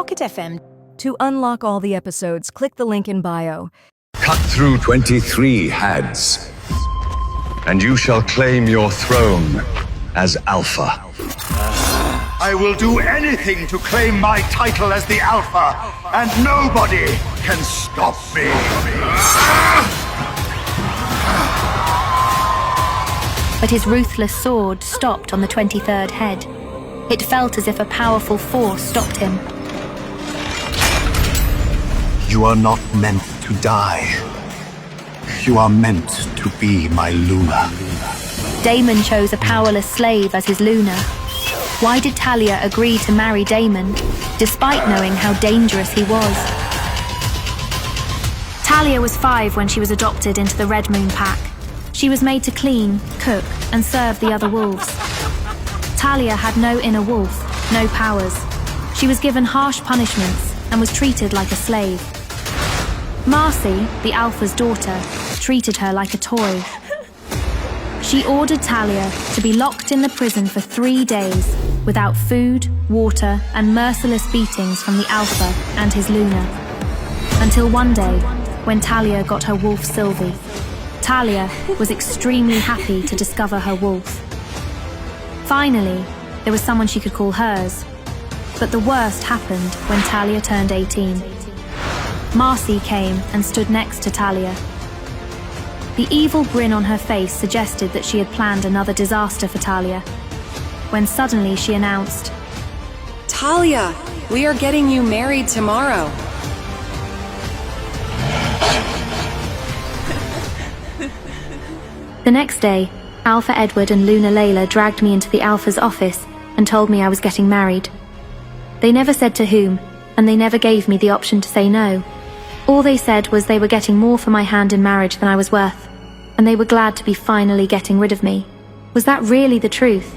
Pocket FM. To unlock all the episodes, click the link in bio. Cut through 23 Hads, and you shall claim your throne as Alpha. I will do anything to claim my title as the Alpha, and nobody can stop me. But his ruthless sword stopped on the 23rd head. It felt as if a powerful force stopped him. You are not meant to die. You are meant to be my Luna. Damon chose a powerless slave as his Luna. Why did Talia agree to marry Damon, despite knowing how dangerous he was? Talia was 5 when she was adopted into the Red Moon Pack. She was made to clean, cook, and serve the other wolves. Talia had no inner wolf, no powers. She was given harsh punishments and was treated like a slave. Marcy, the Alpha's daughter, treated her like a toy. She ordered Talia to be locked in the prison for 3 days without food, water, and merciless beatings from the Alpha and his Luna. Until one day, when Talia got her wolf Sylvie. Talia was extremely happy to discover her wolf. Finally, there was someone she could call hers. But the worst happened when Talia turned 18. Marcy came and stood next to Talia. The evil grin on her face suggested that she had planned another disaster for Talia, when suddenly she announced, Talia, we are getting you married tomorrow. The next day, Alpha Edward and Luna Layla dragged me into the Alpha's office and told me I was getting married. They never said to whom, and they never gave me the option to say no. All they said was they were getting more for my hand in marriage than I was worth, and they were glad to be finally getting rid of me. Was that really the truth?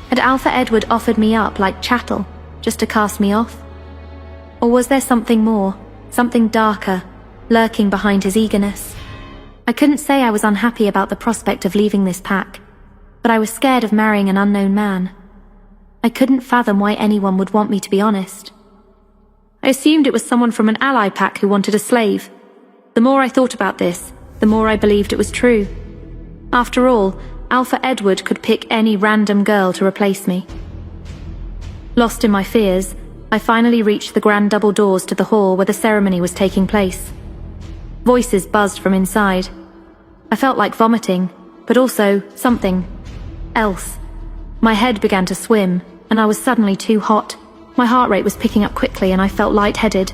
Had Alpha Edward offered me up like chattel, just to cast me off? Or was there something more, something darker, lurking behind his eagerness? I couldn't say I was unhappy about the prospect of leaving this pack, but I was scared of marrying an unknown man. I couldn't fathom why anyone would want me to be honest. I assumed it was someone from an ally pack who wanted a slave. The more I thought about this, the more I believed it was true. After all, Alpha Edward could pick any random girl to replace me. Lost in my fears, I finally reached the grand double doors to the hall where the ceremony was taking place. Voices buzzed from inside. I felt like vomiting, but also something else. My head began to swim, and I was suddenly too hot. My heart rate was picking up quickly and I felt lightheaded.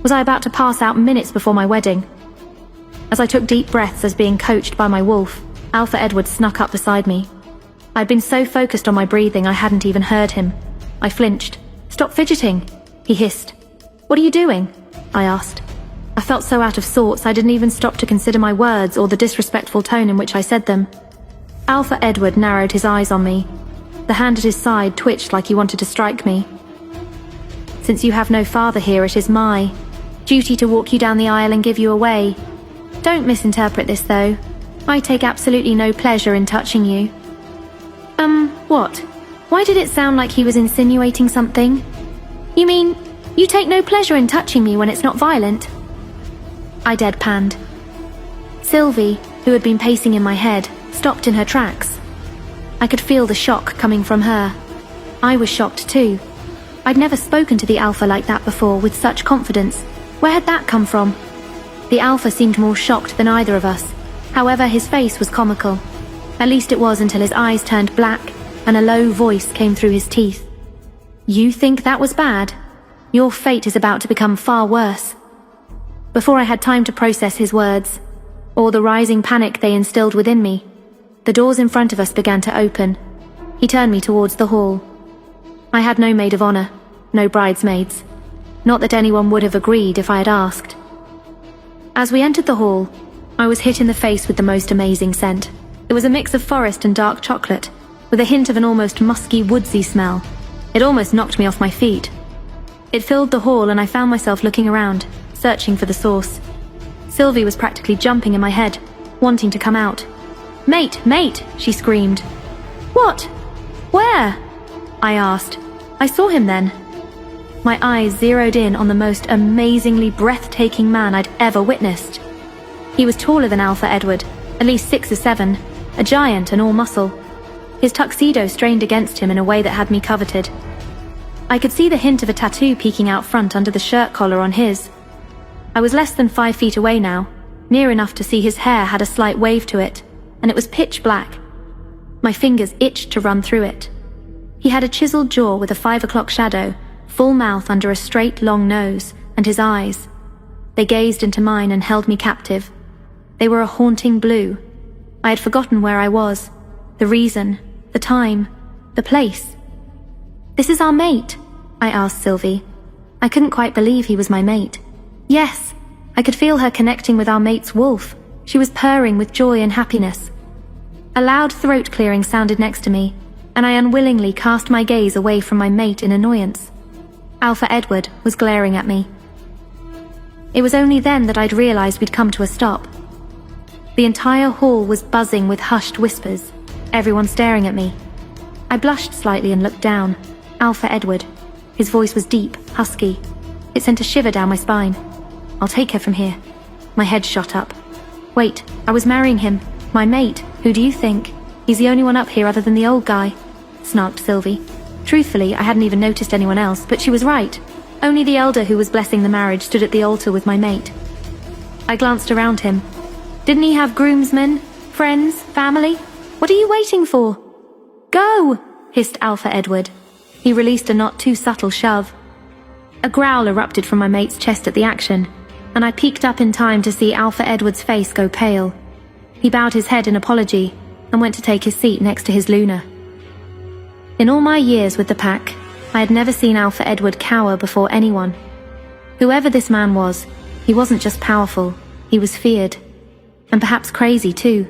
Was I about to pass out minutes before my wedding? As I took deep breaths as being coached by my wolf, Alpha Edward snuck up beside me. I'd been so focused on my breathing I hadn't even heard him. I flinched. "Stop fidgeting," he hissed. "What are you doing?" I asked. I felt so out of sorts I didn't even stop to consider my words or the disrespectful tone in which I said them. Alpha Edward narrowed his eyes on me. The hand at his side twitched like he wanted to strike me. "Since you have no father here, it is my duty to walk you down the aisle and give you away. Don't misinterpret this, though. I take absolutely no pleasure in touching you." What? Why did it sound like he was insinuating something? You mean, you take no pleasure in touching me when it's not violent? I deadpanned. Sylvie, who had been pacing in my head, stopped in her tracks. I could feel the shock coming from her. I was shocked too. I'd never spoken to the Alpha like that before, with such confidence. Where had that come from? The Alpha seemed more shocked than either of us. However, his face was comical. At least it was until his eyes turned black and a low voice came through his teeth. "You think that was bad? Your fate is about to become far worse." Before I had time to process his words, or the rising panic they instilled within me, the doors in front of us began to open. He turned me towards the hall. I had no maid of honor, no bridesmaids. Not that anyone would have agreed if I had asked. As we entered the hall, I was hit in the face with the most amazing scent. It was a mix of forest and dark chocolate, with a hint of an almost musky, woodsy smell. It almost knocked me off my feet. It filled the hall and I found myself looking around, searching for the source. Sylvie was practically jumping in my head, wanting to come out. "Mate, mate!" she screamed. "What? Where?" I asked. "I saw him then." My eyes zeroed in on the most amazingly breathtaking man I'd ever witnessed. He was taller than Alpha Edward, at least 6 or 7, a giant and all muscle. His tuxedo strained against him in a way that had me coveted. I could see the hint of a tattoo peeking out front under the shirt collar on his. I was less than 5 feet away now, near enough to see his hair had a slight wave to it, and it was pitch black. My fingers itched to run through it. He had a chiseled jaw with a 5 o'clock shadow, full mouth under a straight, long nose, and his eyes. They gazed into mine and held me captive. They were a haunting blue. I had forgotten where I was, the reason, the time, the place. "This is our mate," I asked Sylvie. I couldn't quite believe he was my mate. Yes, I could feel her connecting with our mate's wolf. She was purring with joy and happiness. A loud throat clearing sounded next to me, and I unwillingly cast my gaze away from my mate in annoyance. Alpha Edward was glaring at me. It was only then that I'd realized we'd come to a stop. The entire hall was buzzing with hushed whispers, everyone staring at me. I blushed slightly and looked down. Alpha Edward. His voice was deep, husky. It sent a shiver down my spine. "I'll take her from here." My head shot up. "Wait, I was marrying him. My mate. Who do you think? He's the only one up here other than the old guy," snarked Sylvie. Truthfully, I hadn't even noticed anyone else, but she was right. Only the elder who was blessing the marriage stood at the altar with my mate. I glanced around him. Didn't he have groomsmen, friends, family? What are you waiting for? "Go!" hissed Alpha Edward. He released a not too subtle shove. A growl erupted from my mate's chest at the action, and I peeked up in time to see Alpha Edward's face go pale. He bowed his head in apology and went to take his seat next to his Luna. In all my years with the pack, I had never seen Alpha Edward cower before anyone. Whoever this man was, he wasn't just powerful, he was feared. And perhaps crazy too.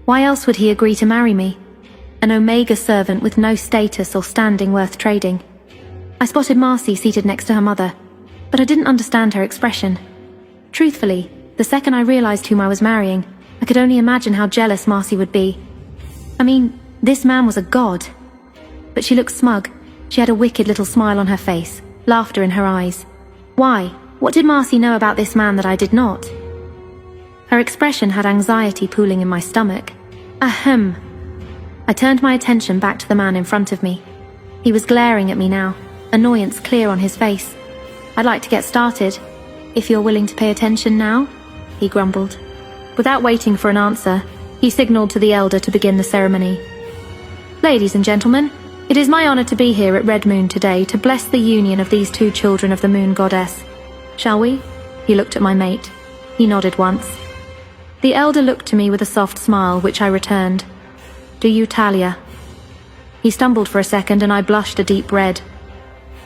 Why else would he agree to marry me? An Omega servant with no status or standing worth trading. I spotted Marcy seated next to her mother, but I didn't understand her expression. Truthfully, the second I realized whom I was marrying, I could only imagine how jealous Marcy would be. I mean, this man was a god. But she looked smug. She had a wicked little smile on her face, laughter in her eyes. Why? What did Marcy know about this man that I did not? Her expression had anxiety pooling in my stomach. Ahem. I turned my attention back to the man in front of me. He was glaring at me now, annoyance clear on his face. "I'd like to get started, if you're willing to pay attention now," he grumbled. Without waiting for an answer, he signaled to the elder to begin the ceremony. "Ladies and gentlemen, it is my honor to be here at Red Moon today to bless the union of these 2 children of the Moon Goddess. Shall we?" He looked at my mate. He nodded once. The elder looked to me with a soft smile, which I returned. "Do you, Talia?" He stumbled for a second and I blushed a deep red.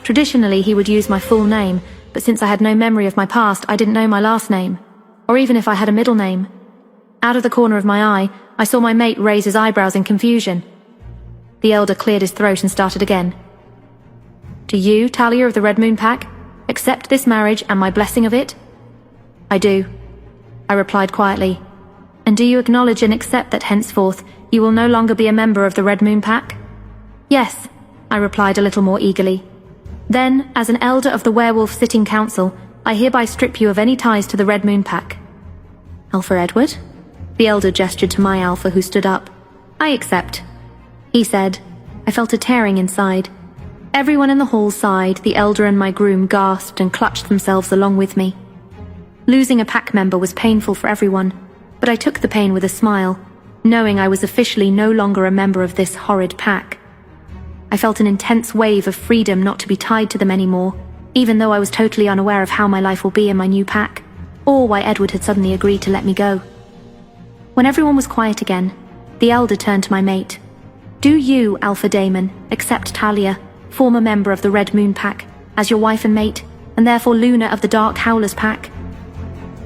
Traditionally, he would use my full name, but since I had no memory of my past, I didn't know my last name, or even if I had a middle name. Out of the corner of my eye, I saw my mate raise his eyebrows in confusion. The elder cleared his throat and started again. "Do you, Talia of the Red Moon Pack, accept this marriage and my blessing of it?" "I do," I replied quietly. "And do you acknowledge and accept that henceforth you will no longer be a member of the Red Moon Pack?" "Yes," I replied a little more eagerly. "Then, as an elder of the Werewolf Sitting Council, I hereby strip you of any ties to the Red Moon Pack." "Alpha Edward?" The elder gestured to my Alpha, who stood up. "I accept," he said. I felt a tearing inside. Everyone in the hall sighed, the elder and my groom gasped and clutched themselves along with me. Losing a pack member was painful for everyone, but I took the pain with a smile, knowing I was officially no longer a member of this horrid pack. I felt an intense wave of freedom not to be tied to them anymore, even though I was totally unaware of how my life will be in my new pack, or why Edward had suddenly agreed to let me go. When everyone was quiet again, the elder turned to my mate. "Do you, Alpha Daemon, accept Talia, former member of the Red Moon Pack, as your wife and mate, and therefore Luna of the Dark Howlers Pack?"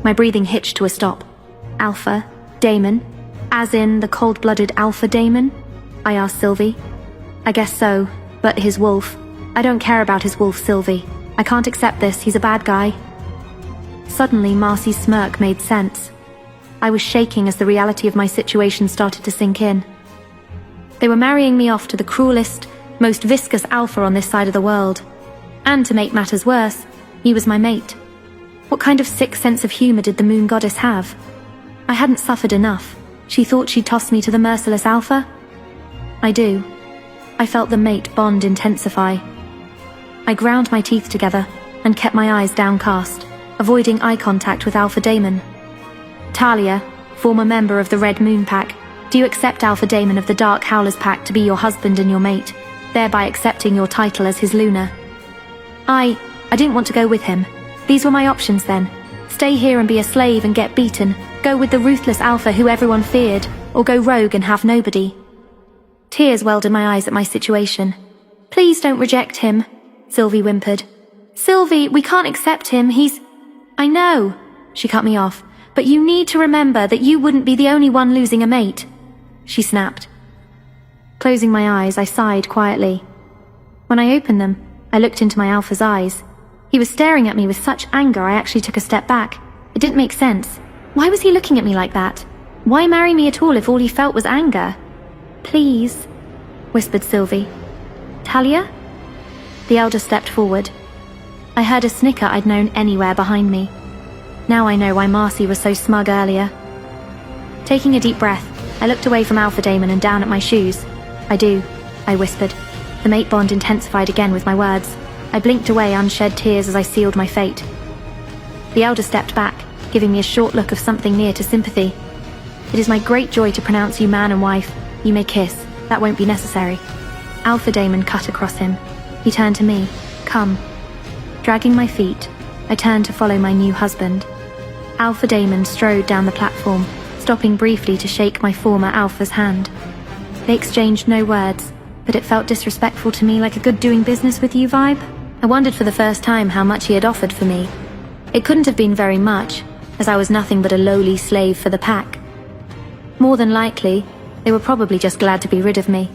My breathing hitched to a stop. "Alpha Daemon? As in the cold-blooded Alpha Daemon?" I asked Sylvie. "I guess so, but his wolf. I don't care about his wolf, Sylvie. I can't accept this, he's a bad guy." Suddenly, Marcy's smirk made sense. I was shaking as the reality of my situation started to sink in. They were marrying me off to the cruelest, most viscous alpha on this side of the world. And to make matters worse, he was my mate. What kind of sick sense of humor did the moon goddess have? I hadn't suffered enough. She thought she'd toss me to the merciless Alpha? I do. I felt the mate bond intensify. I ground my teeth together and kept my eyes downcast, avoiding eye contact with Alpha Daemon. Talia, former member of the Red Moon Pack, do you accept Alpha Daemon of the Dark Howlers Pack to be your husband and your mate, thereby accepting your title as his Luna? I didn't want to go with him. These were my options then. Stay here and be a slave and get beaten, go with the ruthless Alpha who everyone feared, or go rogue and have nobody. Tears welled in my eyes at my situation. Please don't reject him, Sylvie whimpered. Sylvie, we can't accept him, I know, she cut me off, but you need to remember that you wouldn't be the only one losing a mate, she snapped. Closing my eyes, I sighed quietly. When I opened them, I looked into my Alpha's eyes. He was staring at me with such anger I actually took a step back. It didn't make sense. Why was he looking at me like that? Why marry me at all if all he felt was anger? Please, whispered Sylvie. Talia? The elder stepped forward. I heard a snicker I'd known anywhere behind me. Now I know why Marcy was so smug earlier. Taking a deep breath, I looked away from Alpha Daemon and down at my shoes. I do, I whispered. The mate bond intensified again with my words. I blinked away unshed tears as I sealed my fate. The elder stepped back, giving me a short look of something near to sympathy. It is my great joy to pronounce you man and wife. You may kiss. That won't be necessary. Alpha Daemon cut across him. He turned to me. Come. Dragging my feet, I turned to follow my new husband. Alpha Daemon strode down the platform, stopping briefly to shake my former Alpha's hand. They exchanged no words, but it felt disrespectful to me, like a good doing business with you vibe. I wondered for the first time how much he had offered for me. It couldn't have been very much, as I was nothing but a lowly slave for the pack. More than likely, they were probably just glad to be rid of me.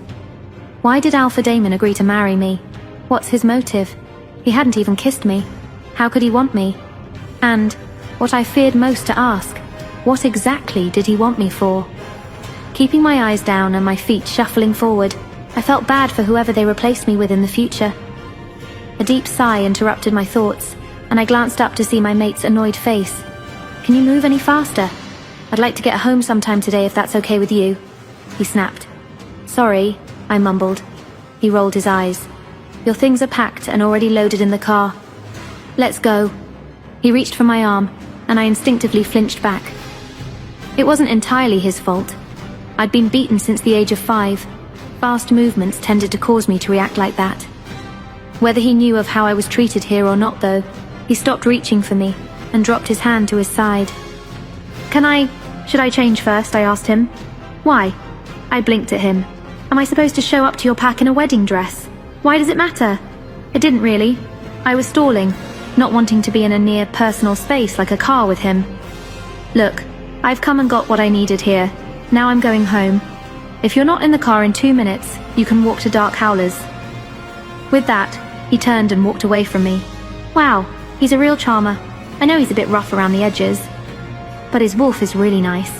Why did Alpha Daemon agree to marry me? What's his motive? He hadn't even kissed me. How could he want me? And, what I feared most to ask, what exactly did he want me for? Keeping my eyes down and my feet shuffling forward, I felt bad for whoever they replaced me with in the future. A deep sigh interrupted my thoughts, and I glanced up to see my mate's annoyed face. Can you move any faster? I'd like to get home sometime today if that's okay with you, he snapped. Sorry, I mumbled. He rolled his eyes. Your things are packed and already loaded in the car. Let's go. He reached for my arm, and I instinctively flinched back. It wasn't entirely his fault. I'd been beaten since the age of 5. Fast movements tended to cause me to react like that. Whether he knew of how I was treated here or not, though, he stopped reaching for me and dropped his hand to his side. Should I change first? I asked him. Why? I blinked at him. Am I supposed to show up to your pack in a wedding dress? Why does it matter? It didn't really. I was stalling, not wanting to be in a near personal space like a car with him. Look, I've come and got what I needed here. Now I'm going home. If you're not in the car in 2 minutes, you can walk to Dark Howlers. With that, he turned and walked away from me. Wow, he's a real charmer. I know he's a bit rough around the edges. But his wolf is really nice,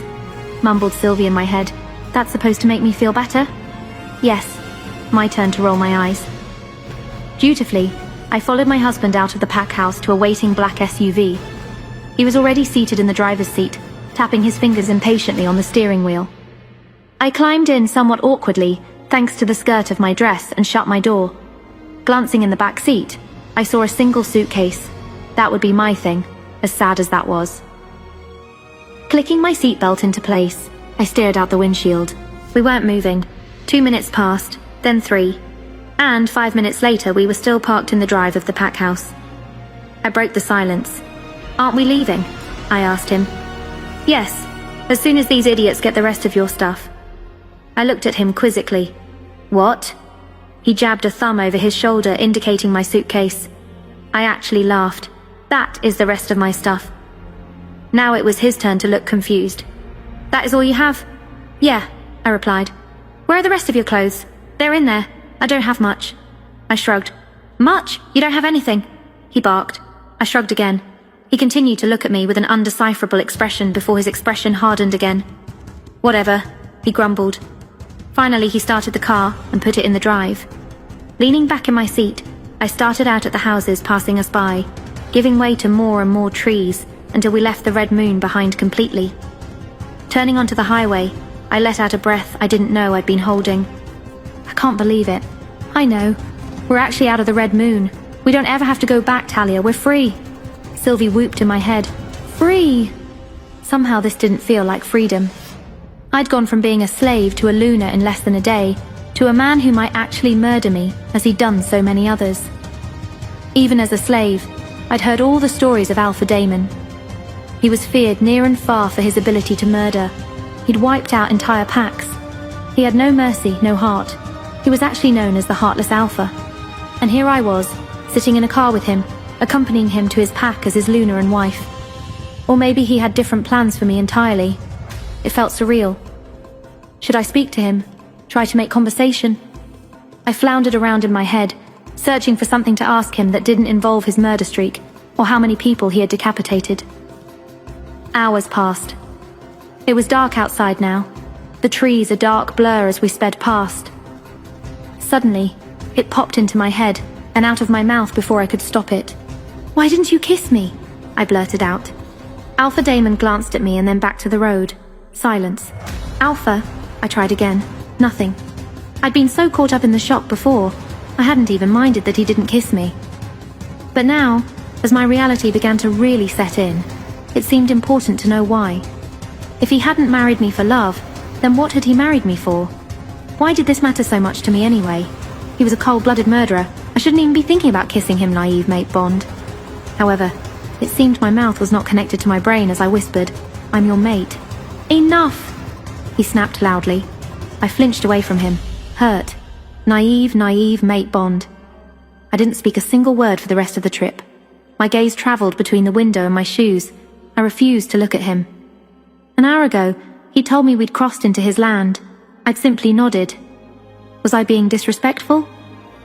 mumbled Sylvie in my head. That's supposed to make me feel better? Yes. My turn to roll my eyes. Dutifully, I followed my husband out of the pack house to a waiting black SUV. He was already seated in the driver's seat, tapping his fingers impatiently on the steering wheel. I climbed in somewhat awkwardly, thanks to the skirt of my dress, and shut my door. Glancing in the back seat, I saw a single suitcase. That would be my thing, as sad as that was. Clicking my seatbelt into place, I stared out the windshield. We weren't moving. 2 minutes passed, then 3. And 5 minutes later, we were still parked in the drive of the pack house. I broke the silence. Aren't we leaving? I asked him. Yes, as soon as these idiots get the rest of your stuff. I looked at him quizzically. What? He jabbed a thumb over his shoulder, indicating my suitcase. I actually laughed. That is the rest of my stuff. Now it was his turn to look confused. That is all you have? Yeah, I replied. Where are the rest of your clothes? They're in there. I don't have much. I shrugged. Much? You don't have anything? He barked. I shrugged again. He continued to look at me with an undecipherable expression before his expression hardened again. Whatever, he grumbled. Finally, he started the car and put it in the drive. Leaning back in my seat, I started out at the houses passing us by, giving way to more and more trees until we left the red moon behind completely. Turning onto the highway, I let out a breath I didn't know I'd been holding. I can't believe it. I know. We're actually out of the red moon. We don't ever have to go back, Talia. We're free. Sylvie whooped in my head. Free! Somehow this didn't feel like freedom. I'd gone from being a slave to a Luna in less than a day, to a man who might actually murder me, as he'd done so many others. Even as a slave, I'd heard all the stories of Alpha Daemon. He was feared near and far for his ability to murder. He'd wiped out entire packs. He had no mercy, no heart. He was actually known as the Heartless Alpha. And here I was, sitting in a car with him, accompanying him to his pack as his Luna and wife. Or maybe he had different plans for me entirely. It felt surreal. Should I speak to him? Try to make conversation? I floundered around in my head, searching for something to ask him that didn't involve his murder streak, or how many people he had decapitated. Hours passed. It was dark outside now, the trees a dark blur as we sped past. Suddenly, it popped into my head and out of my mouth before I could stop it. "Why didn't you kiss me?" I blurted out. Alpha Daemon glanced at me and then back to the road. Silence. "Alpha," I tried again. Nothing. I'd been so caught up in the shock before, I hadn't even minded that he didn't kiss me. But now, as my reality began to really set in, it seemed important to know why. If he hadn't married me for love, then what had he married me for? Why did this matter so much to me anyway? He was a cold-blooded murderer. I shouldn't even be thinking about kissing him, naive mate Bond. However, it seemed my mouth was not connected to my brain as I whispered, "I'm your mate." "Enough!" he snapped loudly. I flinched away from him, hurt. Naive mate Bond. I didn't speak a single word for the rest of the trip. My gaze traveled between the window and my shoes. I refused to look at him. An hour ago, he told me we'd crossed into his land. I'd simply nodded. Was I being disrespectful?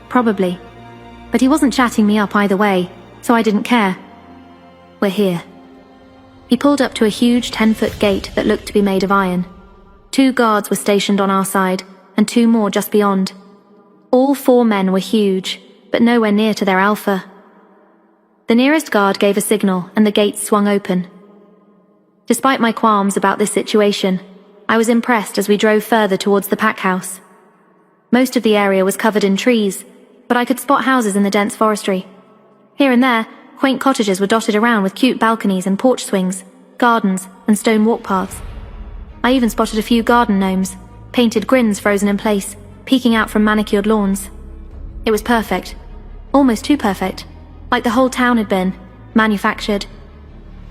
Probably. But he wasn't chatting me up either way, so I didn't care. We're here. He pulled up to a huge 10-foot gate that looked to be made of iron. 2 guards were stationed on our side, and 2 more just beyond. All 4 men were huge, but nowhere near to their alpha. The nearest guard gave a signal, and the gates swung open. Despite my qualms about this situation, I was impressed as we drove further towards the pack house. Most of the area was covered in trees, but I could spot houses in the dense forestry. Here and there, quaint cottages were dotted around with cute balconies and porch swings, gardens, and stone walk paths. I even spotted a few garden gnomes, painted grins frozen in place, peeking out from manicured lawns. It was perfect. Almost too perfect. Like the whole town had been, manufactured.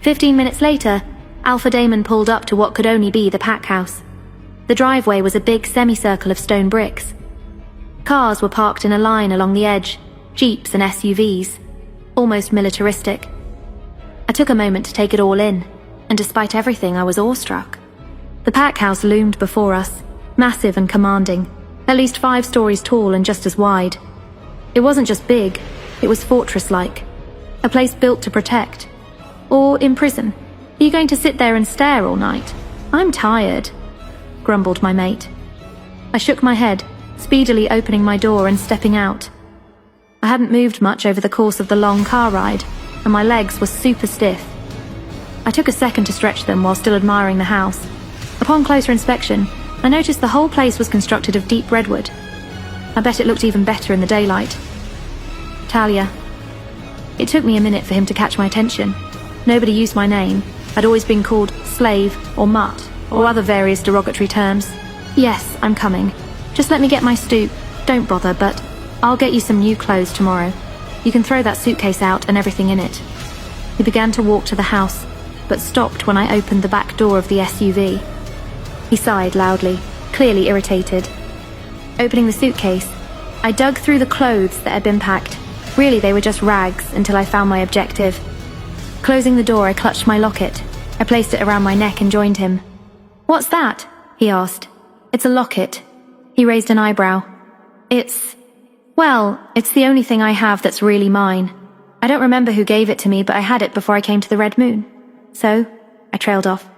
15 minutes later, Alpha Daemon pulled up to what could only be the pack house. The driveway was a big semicircle of stone bricks. Cars were parked in a line along the edge, jeeps and SUVs, almost militaristic. I took a moment to take it all in, and despite everything, I was awestruck. The pack house loomed before us, massive and commanding, at least 5 stories tall and just as wide. It wasn't just big, it was fortress-like, a place built to protect. Or imprison. Are you going to sit there and stare all night? I'm tired, grumbled my mate. I shook my head, speedily opening my door and stepping out. I hadn't moved much over the course of the long car ride, and my legs were super stiff. I took a second to stretch them while still admiring the house. Upon closer inspection, I noticed the whole place was constructed of deep redwood. I bet it looked even better in the daylight. Talia. It took me a minute for him to catch my attention. Nobody used my name. I'd always been called slave or mutt, or other various derogatory terms. Yes, I'm coming. Just let me get my stoop. Don't bother, but I'll get you some new clothes tomorrow. You can throw that suitcase out and everything in it. He began to walk to the house, but stopped when I opened the back door of the SUV. He sighed loudly, clearly irritated. Opening the suitcase, I dug through the clothes that had been packed. Really, they were just rags until I found my objective. Closing the door, I clutched my locket. I placed it around my neck and joined him. "What's that?" he asked. "It's a locket." He raised an eyebrow. Well, it's the only thing I have that's really mine. I don't remember who gave it to me, but I had it before I came to the Red Moon. So, I trailed off.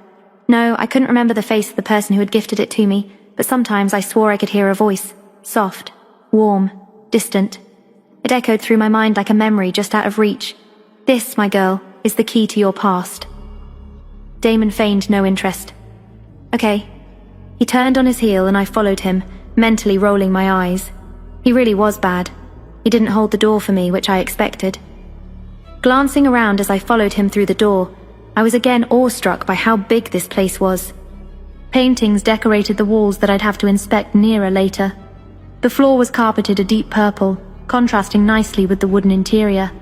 No, I couldn't remember the face of the person who had gifted it to me, but sometimes I swore I could hear a voice. Soft, warm, distant. It echoed through my mind like a memory just out of reach. This, my girl, is the key to your past. Damon feigned no interest. Okay. He turned on his heel and I followed him, mentally rolling my eyes. He really was bad. He didn't hold the door for me, which I expected. Glancing around as I followed him through the door, I was again awestruck by how big this place was. Paintings decorated the walls that I'd have to inspect nearer later. The floor was carpeted a deep purple, contrasting nicely with the wooden interior.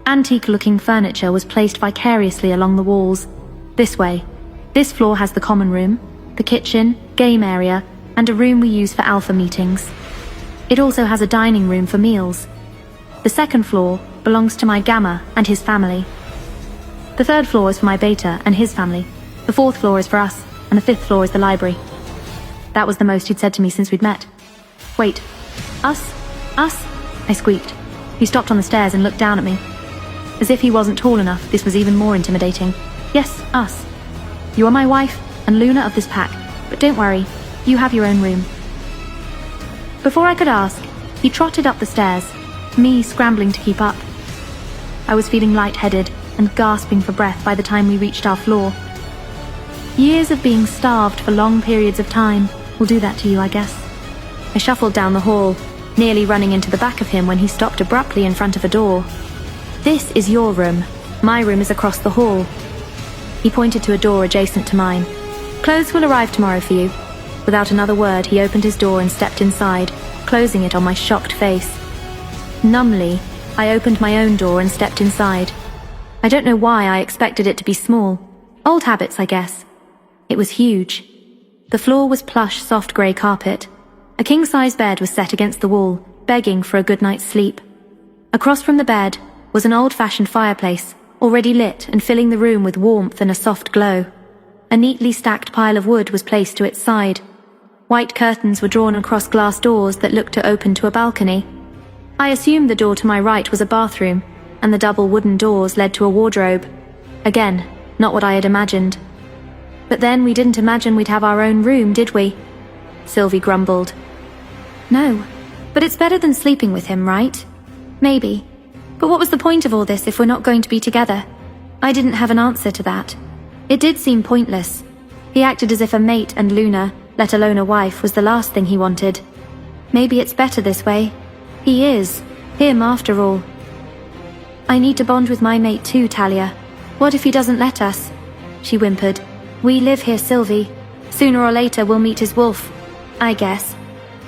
Antique-looking furniture was placed vicariously along the walls. This way. This floor has the common room, the kitchen, game area, and a room we use for alpha meetings. It also has a dining room for meals. The second floor belongs to my gamma and his family. The third floor is for my beta and his family. The fourth floor is for us, and the fifth floor is the library. That was the most he'd said to me since we'd met. Wait, us? Us? I squeaked. He stopped on the stairs and looked down at me. As if he wasn't tall enough, this was even more intimidating. Yes, us. You are my wife and Luna of this pack, but don't worry, you have your own room. Before I could ask, he trotted up the stairs, me scrambling to keep up. I was feeling lightheaded and gasping for breath by the time we reached our floor. Years of being starved for long periods of time will do that to you, I guess. I shuffled down the hall, nearly running into the back of him when he stopped abruptly in front of a door. This is your room. My room is across the hall. He pointed to a door adjacent to mine. Clothes will arrive tomorrow for you. Without another word, he opened his door and stepped inside, closing it on my shocked face. Numbly, I opened my own door and stepped inside. I don't know why I expected it to be small. Old habits, I guess. It was huge. The floor was plush, soft grey carpet. A king-size bed was set against the wall, begging for a good night's sleep. Across from the bed was an old-fashioned fireplace, already lit and filling the room with warmth and a soft glow. A neatly stacked pile of wood was placed to its side. White curtains were drawn across glass doors that looked to open to a balcony. I assumed the door to my right was a bathroom, and the double wooden doors led to a wardrobe. Again, not what I had imagined. But then we didn't imagine we'd have our own room, did we? Sylvie grumbled. No, but it's better than sleeping with him, right? Maybe. But what was the point of all this if we're not going to be together? I didn't have an answer to that. It did seem pointless. He acted as if a mate and Luna, let alone a wife, was the last thing he wanted. Maybe it's better this way. He is. Him, after all. I need to bond with my mate too, Talia. What if he doesn't let us? She whimpered. We live here, Sylvie. Sooner or later we'll meet his wolf. I guess.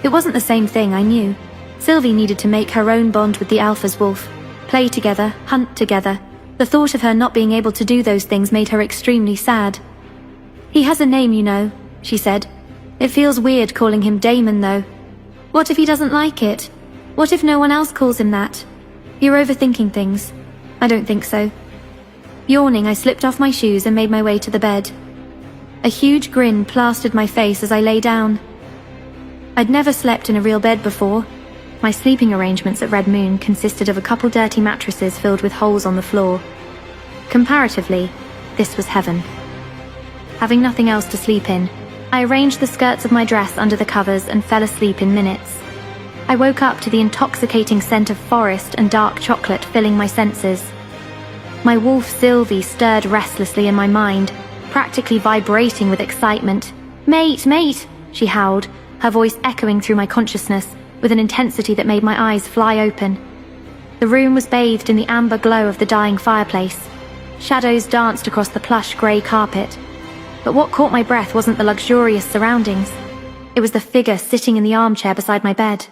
It wasn't the same thing, I knew. Sylvie needed to make her own bond with the Alpha's wolf. Play together, hunt together. The thought of her not being able to do those things made her extremely sad. He has a name, you know, she said. It feels weird calling him Damon, though. What if he doesn't like it? What if no one else calls him that? You're overthinking things. I don't think so. Yawning, I slipped off my shoes and made my way to the bed. A huge grin plastered my face as I lay down. I'd never slept in a real bed before. My sleeping arrangements at Red Moon consisted of a couple dirty mattresses filled with holes on the floor. Comparatively, this was heaven. Having nothing else to sleep in, I arranged the skirts of my dress under the covers and fell asleep in minutes. I woke up to the intoxicating scent of forest and dark chocolate filling my senses. My wolf Sylvie stirred restlessly in my mind, practically vibrating with excitement. Mate, mate, she howled, her voice echoing through my consciousness with an intensity that made my eyes fly open. The room was bathed in the amber glow of the dying fireplace. Shadows danced across the plush grey carpet. But what caught my breath wasn't the luxurious surroundings. It was the figure sitting in the armchair beside my bed.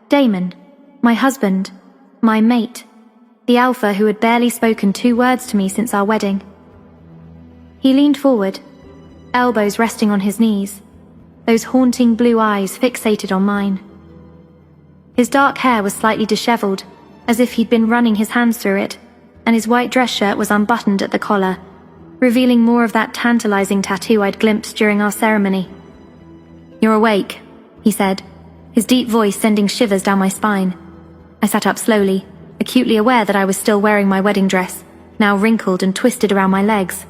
Damon, my husband, my mate, the Alpha who had barely spoken 2 words to me since our wedding. He leaned forward, elbows resting on his knees, those haunting blue eyes fixated on mine. His dark hair was slightly disheveled, as if he'd been running his hands through it, and his white dress shirt was unbuttoned at the collar, revealing more of that tantalizing tattoo I'd glimpsed during our ceremony. You're awake, he said, his deep voice sending shivers down my spine. I sat up slowly, acutely aware that I was still wearing my wedding dress, now wrinkled and twisted around my legs.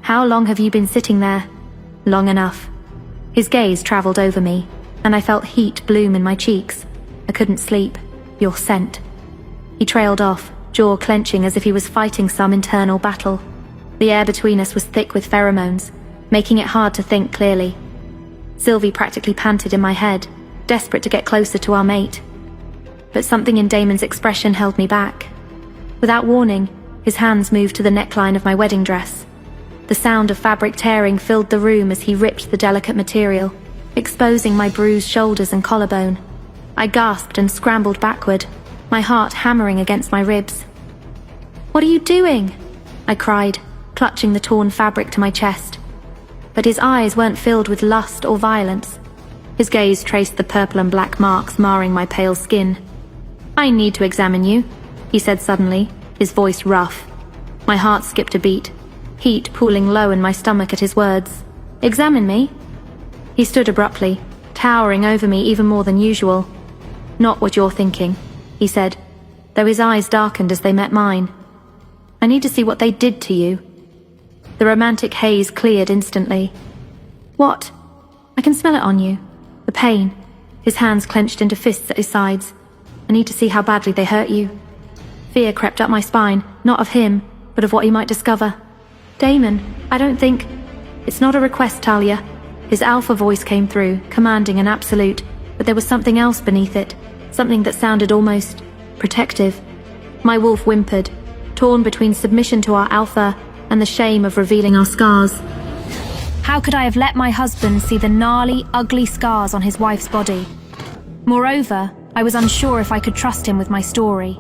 How long have you been sitting there? Long enough. His gaze traveled over me, and I felt heat bloom in my cheeks. I couldn't sleep. Your scent. He trailed off, jaw clenching as if he was fighting some internal battle. The air between us was thick with pheromones, making it hard to think clearly. Sylvie practically panted in my head, desperate to get closer to our mate. But something in Damon's expression held me back. Without warning, his hands moved to the neckline of my wedding dress. The sound of fabric tearing filled the room as he ripped the delicate material, exposing my bruised shoulders and collarbone. I gasped and scrambled backward, my heart hammering against my ribs. "What are you doing?" I cried, clutching the torn fabric to my chest. But his eyes weren't filled with lust or violence. His gaze traced the purple and black marks marring my pale skin. "I need to examine you," he said suddenly, his voice rough. My heart skipped a beat, heat pooling low in my stomach at his words. "Examine me?" He stood abruptly, towering over me even more than usual. "Not what you're thinking," he said, though his eyes darkened as they met mine. "I need to see what they did to you." The romantic haze cleared instantly. "What?" "I can smell it on you. The pain." His hands clenched into fists at his sides. "I need to see how badly they hurt you." Fear crept up my spine, not of him, but of what he might discover. "Damon, I don't think—" "It's not a request, Talia." His alpha voice came through, commanding and absolute, but there was something else beneath it, something that sounded almost protective. My wolf whimpered, torn between submission to our alpha and the shame of revealing our scars. How could I have let my husband see the gnarly, ugly scars on his wife's body? Moreover, I was unsure if I could trust him with my story.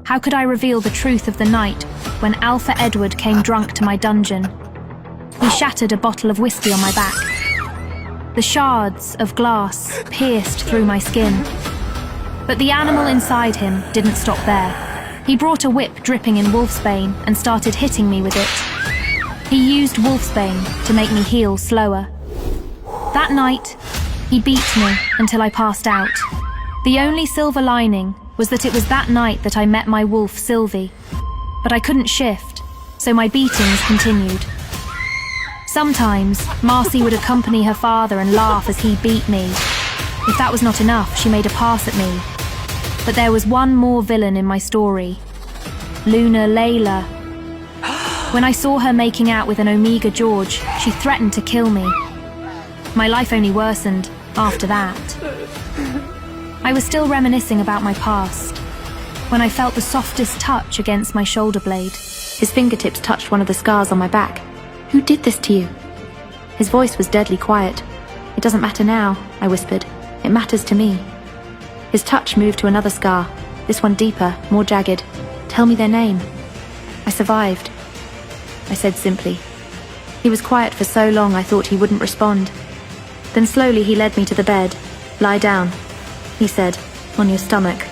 How could I reveal the truth of the night when Alpha Edward came drunk to my dungeon? He shattered a bottle of whiskey on my back. The shards of glass pierced through my skin. But the animal inside him didn't stop there. He brought a whip dripping in wolfsbane and started hitting me with it. He used wolfsbane to make me heal slower. That night, he beat me until I passed out. The only silver lining was that it was that night that I met my wolf, Sylvie. But I couldn't shift, so my beatings continued. Sometimes, Marcy would accompany her father and laugh as he beat me. If that was not enough, she made a pass at me. But there was one more villain in my story. Luna Layla. When I saw her making out with an Omega George, she threatened to kill me. My life only worsened after that. I was still reminiscing about my past when I felt the softest touch against my shoulder blade. His fingertips touched one of the scars on my back. "Who did this to you?" His voice was deadly quiet. "It doesn't matter now," I whispered. "It matters to me." His touch moved to another scar, this one deeper, more jagged. "Tell me their name." "I survived," I said simply. He was quiet for so long I thought he wouldn't respond. Then slowly he led me to the bed. "Lie down," he said, "on your stomach."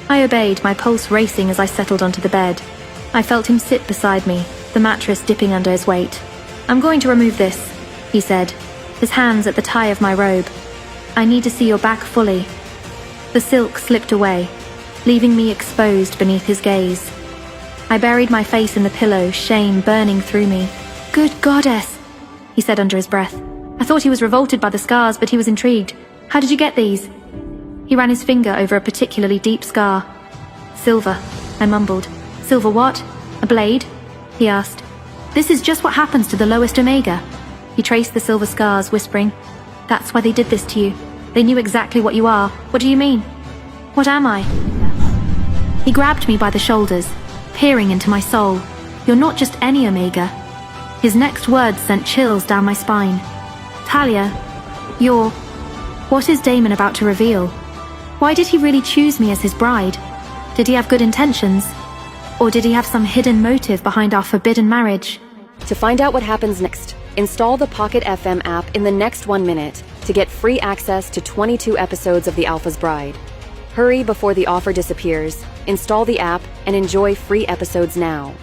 I obeyed, my pulse racing as I settled onto the bed. I felt him sit beside me, the mattress dipping under his weight. "I'm going to remove this," he said, his hands at the tie of my robe. "I need to see your back fully." The silk slipped away, leaving me exposed beneath his gaze. I buried my face in the pillow, shame burning through me. "Good goddess," he said under his breath. I thought he was revolted by the scars, but he was intrigued. "How did you get these?" He ran his finger over a particularly deep scar. "Silver," I mumbled. "Silver what? A blade?" he asked. "This is just what happens to the lowest Omega." He traced the silver scars, whispering, "That's why they did this to you. They knew exactly what you are. What do you mean?" "What am I?" He grabbed me by the shoulders, peering into my soul. "You're not just any Omega." His next words sent chills down my spine. "Talia, you're—" What is Damon about to reveal? Why did he really choose me as his bride? Did he have good intentions? Or did he have some hidden motive behind our forbidden marriage? To find out what happens next, install the Pocket FM app in the next 1 minute to get free access to 22 episodes of The Alpha's Bride. Hurry before the offer disappears, install the app, and enjoy free episodes now.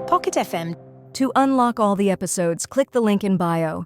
Pocket FM. To unlock all the episodes, click the link in bio.